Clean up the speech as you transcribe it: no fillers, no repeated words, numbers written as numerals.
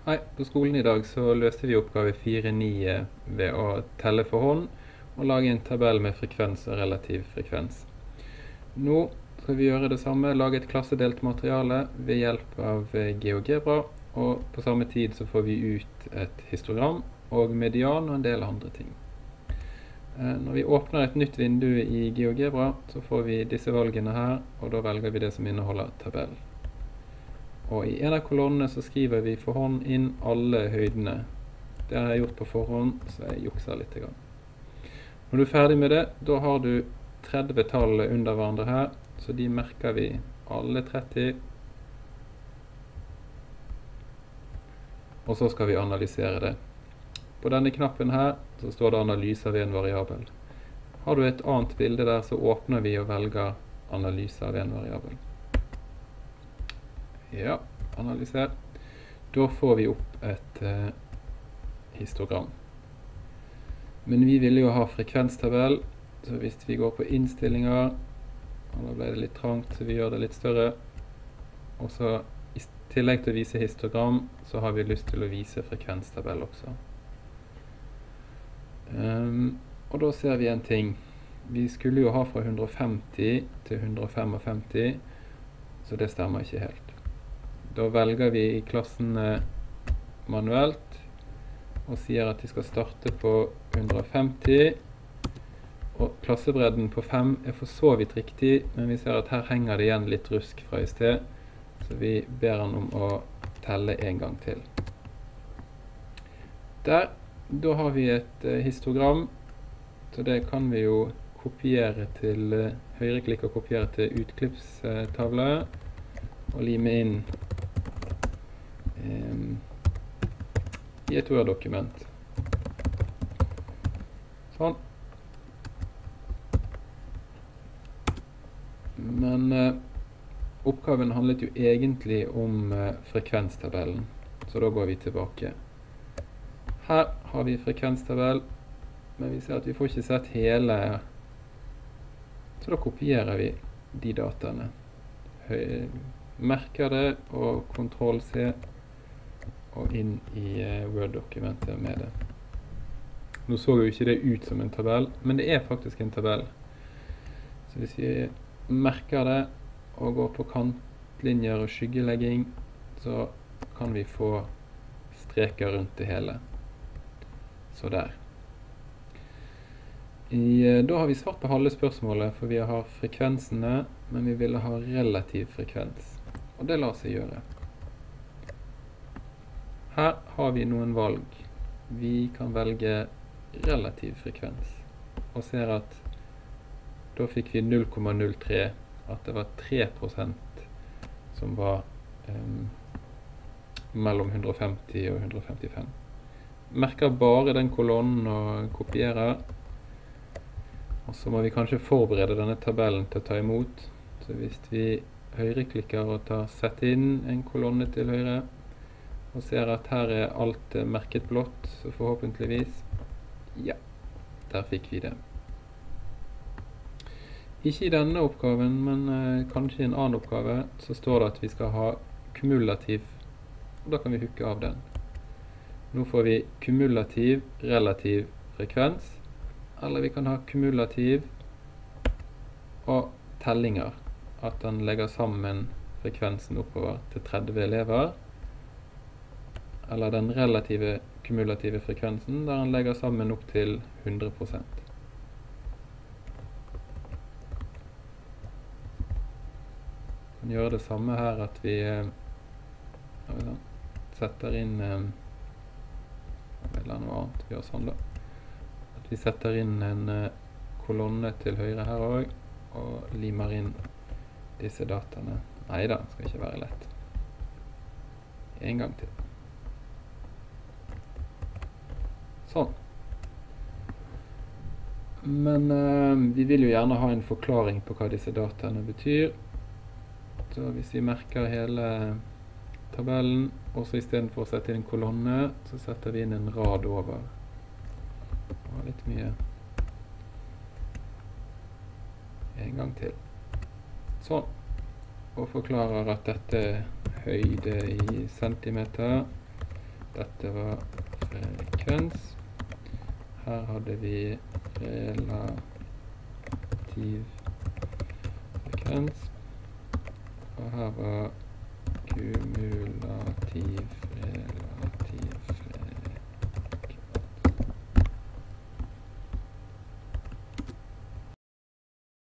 Hei, på skolen i dag så løste vi oppgave 4.9 ved å telle for hånd og lage en tabell med frekvens og relativ frekvens. Nå skal vi gjøre det samme, lage et klassedelt materiale ved hjelp av GeoGebra, og på samme tid så får vi ut et histogram og median og en del andre ting. Når vi åpner et nytt vindu i GeoGebra så får vi disse valgene her, og da velger vi det som inneholder tabell. Og i en av kolonnene så skriver vi for hånd inn alle høydene. Det har jeg gjort på forhånd, så jeg jukser litt. Når du er ferdig med det, da har du 30 tall under hverandre her, så de merker vi alle 30. Og så skal vi analysere det. På denne knappen her så står det analyse av en variabel. Har du et annet bilde der, så åpner vi og velger analyse av en variabel. Ja, analyser. Da får vi opp et histogram. Men vi vil jo ha frekvenstabell, så hvis vi går på innstillinger, og da ble det litt trangt, så vi gjør det litt større. Og så i tillegg til å vise histogram, så har vi lyst til å vise frekvenstabell også. Og da ser vi en ting. Vi skulle jo ha fra 150 til 155, så det stemmer ikke helt. Da velger vi i klassen manuelt, og sier at de skal starte på 150, og klassebredden på 5 er for så vidt riktig, men vi ser at her henger det igjen litt rusk fra i sted, så vi ber han om å telle en gang til. Der, da har vi et histogram, så det kan vi jo kopiere til høyreklikk og kopiere til utklippstavle, og lime inn i et Word-dokument. Sånn. Men oppgaven handlet jo egentlig om frekvenstabellen, så da går vi tilbake. Her har vi frekvenstabell, men vi ser at vi får ikke sett hele, så da kopierer vi de dataene. Merker det og Ctrl+C og inn i Word-dokumentet med det. Nå så jo ikke det ut som en tabell, men det er faktisk en tabell. Så hvis vi merker det og går på kantlinjer og skyggelegging, så kan vi få streker rundt det hele. Så der. Da har vi svart på halve spørsmålet, for vi har frekvensene, men vi ville ha relativ frekvens. Og det lar seg gjøre. Her har vi noen valg. Vi kan velge relativ frekvens, og ser at da fikk vi 0,03, at det var 3% som var mellom 150 og 155. Merker bare den kolonnen og kopierer, og så må vi kanskje forberede denne tabellen til å ta imot. Så hvis vi høyreklikker og tar sett inn en kolonne til høyre, og ser at her er alt merket blått, så forhåpentligvis, ja, der fikk vi det. Ikke i denne oppgaven, men kanskje i en annen oppgave, så står det at vi skal ha kumulativ, og da kan vi hooke av den. Nå får vi kumulativ relativ frekvens, eller vi kan ha kumulativ og tellinger, at den legger sammen frekvensen oppover til 30 elever, eller den relative kumulative frekvensen, der den legger sammen opp til 100%. Vi kan gjøre det samme her, at vi setter inn eller noe annet, vi gjør sånn da. At vi setter inn en kolonne til høyre her også, og limer inn disse dataene. Neida, det skal ikke være lett. En gang til. Sånn. Men vi vil jo gjerne ha en forklaring på hva disse dataene betyr. Så hvis vi merker hele tabellen, og så i stedet for å sette inn en kolonne, så setter vi inn en rad over. Det var litt mye. En gang til. Sånn. Og forklarer at dette er høyde i centimeter, Dette var frekvens. Her hadde vi relativ frekvens. Og her var kumulativ